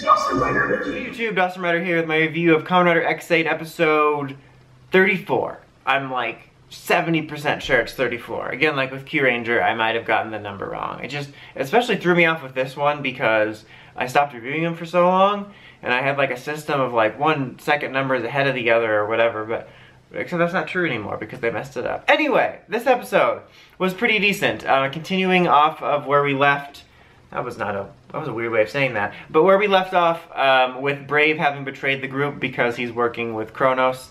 Hey YouTube, Dustin Rider here with my review of Kamen Rider Ex-Aid Episode 34. I'm like 70% sure it's 34. Again, like with Q-Ranger, I might have gotten the number wrong. It just especially threw me off with this one because I stopped reviewing them for so long, and I had like a system of like 1 second numbers ahead of the other or whatever, but except that's not true anymore because they messed it up. Anyway, this episode was pretty decent. Continuing off of where we left. That was a weird way of saying that. But where we left off with Brave having betrayed the group because he's working with Kronos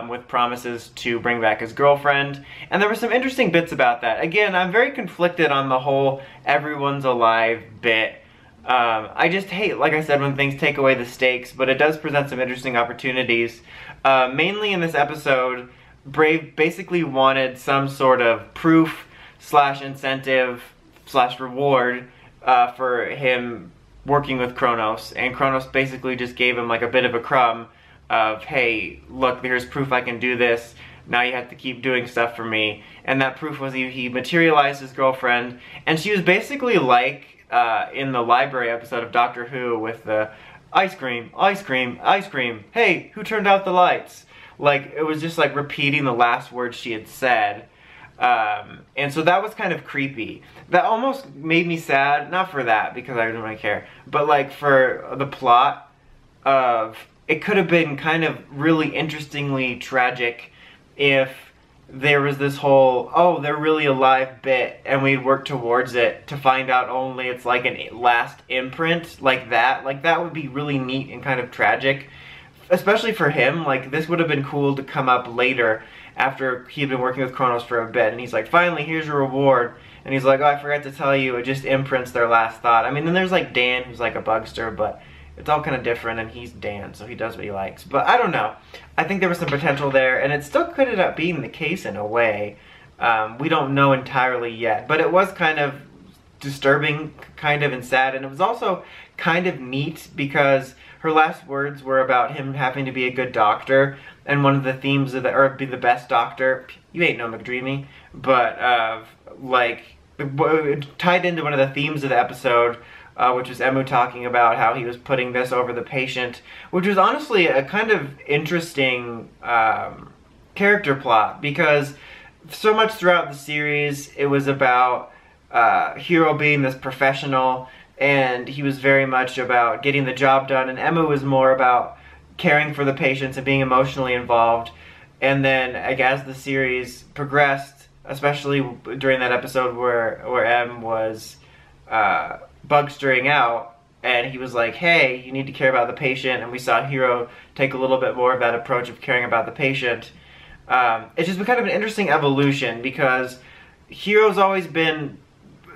with promises to bring back his girlfriend. And there were some interesting bits about that. Again, I'm very conflicted on the whole everyone's alive bit. I just hate, like I said, when things take away the stakes, but it does present some interesting opportunities. Mainly in this episode, Brave basically wanted some sort of proof / incentive / reward for him working with Kronos, and Kronos basically just gave him like a bit of a crumb of, hey, look, there's proof I can do this, now you have to keep doing stuff for me. And that proof was he materialized his girlfriend, and she was basically like in the library episode of Doctor Who with the ice cream, ice cream, ice cream, hey, who turned out the lights? Like, it was just like repeating the last words she had said. And so that was kind of creepy. That almost made me sad, not for that, because I didn't really care, but like for the plot of, it could have been kind of really interestingly tragic if there was this whole, oh, they're really alive bit, and we'd work towards it to find out only it's like a last imprint, like that. Like, that would be really neat and kind of tragic. Especially for him, like, this would have been cool to come up later after he'd been working with Kronos for a bit, and he's like, finally, here's your reward. And he's like, oh, I forgot to tell you, it just imprints their last thought. I mean, then there's like Dan, who's like a bugster, but it's all kind of different, and he's Dan, so he does what he likes. But I don't know. I think there was some potential there, and it still could end up being the case in a way. We don't know entirely yet, but it was kind of disturbing, kind of, and sad, and it was also kind of neat because her last words were about him having to be a good doctor, and one of the themes of the, or be the best doctor, you ain't no McDreamy, but like, it tied into one of the themes of the episode, which was Emu talking about how he was putting this over the patient, which was honestly a kind of interesting character plot, because so much throughout the series it was about Hiro being this professional, and he was very much about getting the job done, and Emu was more about caring for the patients and being emotionally involved. And then, like, as the series progressed, especially during that episode where M was bugstering out, and he was like, hey, you need to care about the patient, and we saw Hiro take a little bit more of that approach of caring about the patient. It's just been kind of an interesting evolution, because Hiro's always been,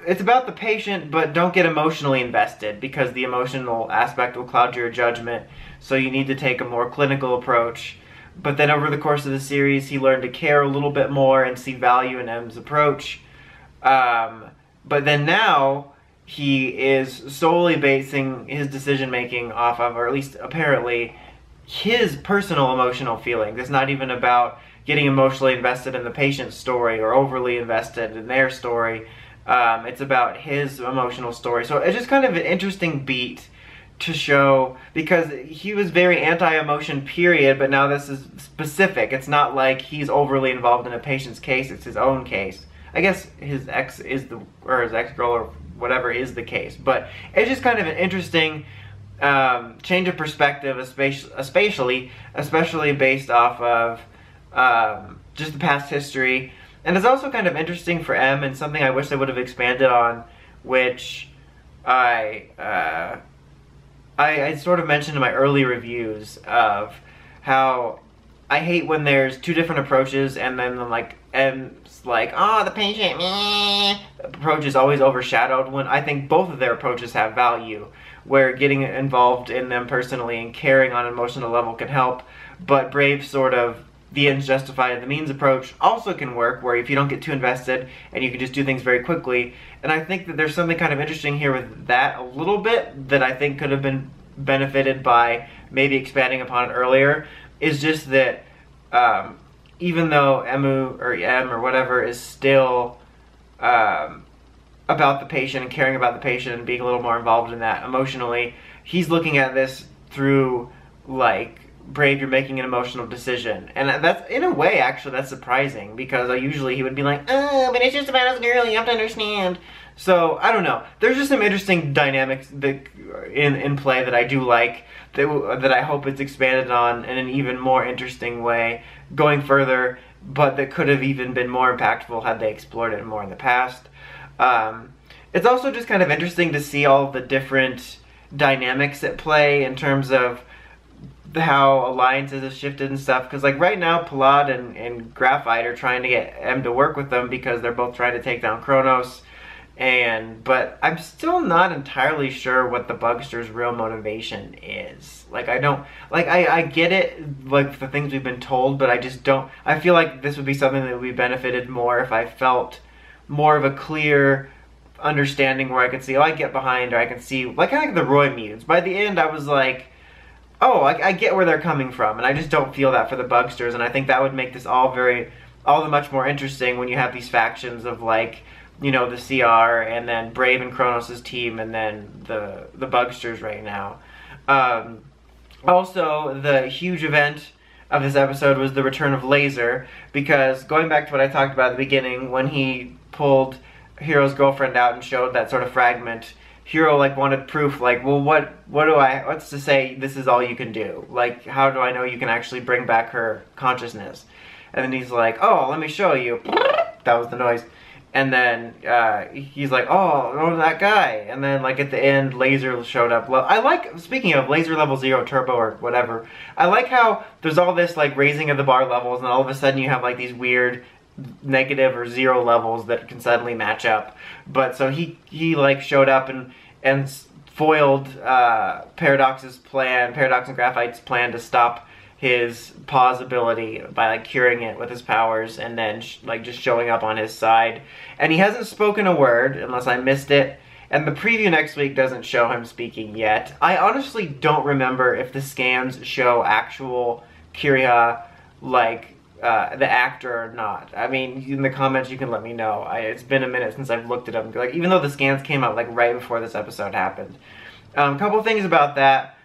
it's about the patient, but don't get emotionally invested, because the emotional aspect will cloud your judgment, so you need to take a more clinical approach. But then over the course of the series, he learned to care a little bit more and see value in M's approach. But then now, he is solely basing his decision-making off of, or at least apparently, his personal emotional feelings. It's not even about getting emotionally invested in the patient's story or overly invested in their story. It's about his emotional story. So it's just kind of an interesting beat to show, because he was very anti-emotion, period, but now this is specific. It's not like he's overly involved in a patient's case, it's his own case. I guess his ex is the, or his ex-girl or whatever is the case, but it's just kind of an interesting change of perspective, especially based off of just the past history. And it's also kind of interesting for M, and something I wish they would have expanded on, which I sort of mentioned in my early reviews of how I hate when there's two different approaches, and then like M's like, oh, the patient meh, approach is always overshadowed, when I think both of their approaches have value, where getting involved in them personally and caring on an emotional level can help, but Brave sort of the ends justify the means approach also can work, where if you don't get too invested and you can just do things very quickly. And I think that there's something kind of interesting here with that a little bit that I think could have been benefited by maybe expanding upon it earlier, is just that even though Emu or M or whatever is still about the patient and caring about the patient and being a little more involved in that emotionally, he's looking at this through, like, Brave, you're making an emotional decision. And that's, in a way, actually, that's surprising, because usually he would be like, oh, but it's just about this girl, you have to understand. So, I don't know. There's just some interesting dynamics that, in play that I do like, that I hope it's expanded on in an even more interesting way going further, but that could have even been more impactful had they explored it more in the past. It's also just kind of interesting to see all the different dynamics at play in terms of how alliances have shifted and stuff, because like right now Palad and Graphite are trying to get M to work with them because they're both trying to take down Kronos, but I'm still not entirely sure what the Bugster's real motivation is. Like, I get it, like the things we've been told, but I just don't, I feel like this would be something that would be benefited more if I felt more of a clear understanding where I could see, oh, I get behind, or I can see, like kind of like the Roy mutants. By the end I was like, oh, I get where they're coming from, and I just don't feel that for the Bugsters, and I think that would make this all the much more interesting when you have these factions of, like, you know, the CR, and then Brave and Kronos' team, and then the Bugsters right now. Also, the huge event of this episode was the return of Laser, because going back to what I talked about at the beginning, when he pulled Hero's girlfriend out and showed that sort of fragment, Hero, like, wanted proof, like, well, what's to say this is all you can do? Like, how do I know you can actually bring back her consciousness? And then he's like, oh, let me show you. That was the noise. And then he's like, oh, that guy. And then, like, at the end, Laser showed up. I like, speaking of Laser level 0 turbo or whatever, I like how there's all this, like, raising of the bar levels, and all of a sudden you have, like, these weird negative or 0 levels that can suddenly match up. But so he like showed up and foiled Paradox and Graphite's plan to stop his pause ability by like curing it with his powers, and then like just showing up on his side. And he hasn't spoken a word unless I missed it, and the preview next week doesn't show him speaking yet. I honestly don't remember if the scans show actual Kiriha, like the actor or not. I mean, in the comments you can let me know. It's been a minute since I've looked at them. Like, even though the scans came out like right before this episode happened. A couple things about that.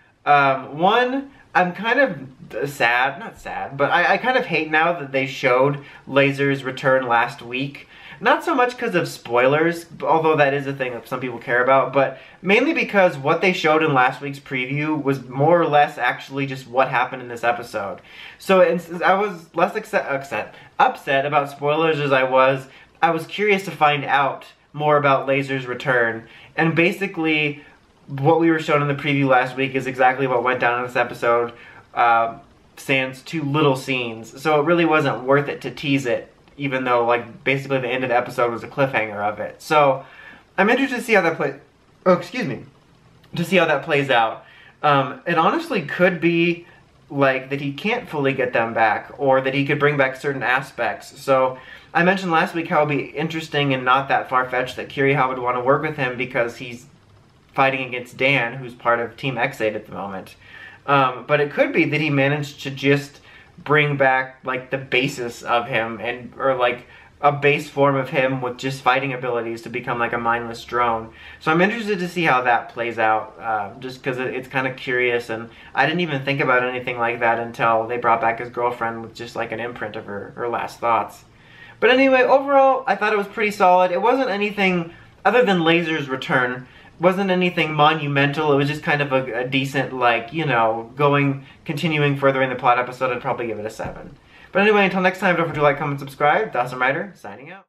One, I'm kind of sad, not sad, but I kind of hate now that they showed Laser's return last week. Not so much because of spoilers, although that is a thing that some people care about, but mainly because what they showed in last week's preview was more or less actually just what happened in this episode. So I was less upset about spoilers as I was curious to find out more about Laser's return. And basically, what we were shown in the preview last week is exactly what went down in this episode, sans 2 little scenes. So it really wasn't worth it to tease it, even though, like, basically the end of the episode was a cliffhanger of it. So, I'm interested to see how that to see how that plays out. It honestly could be, like, that he can't fully get them back, or that he could bring back certain aspects. So, I mentioned last week how it would be interesting and not that far-fetched that Kiriha would want to work with him because he's fighting against Dan, who's part of Team Ex-Aid at the moment. But it could be that he managed to just bring back, like, the basis of him, or like a base form of him with just fighting abilities to become like a mindless drone. So I'm interested to see how that plays out, just because it's kind of curious, and I didn't even think about anything like that until they brought back his girlfriend with just like an imprint of her last thoughts. But anyway, overall, I thought it was pretty solid. It wasn't anything, other than Laser's return, wasn't anything monumental. It was just kind of a decent, like, you know, continuing further in the plot episode. I'd probably give it a 7. But anyway, until next time, don't forget to like, comment, subscribe. Kamen Rider, signing out.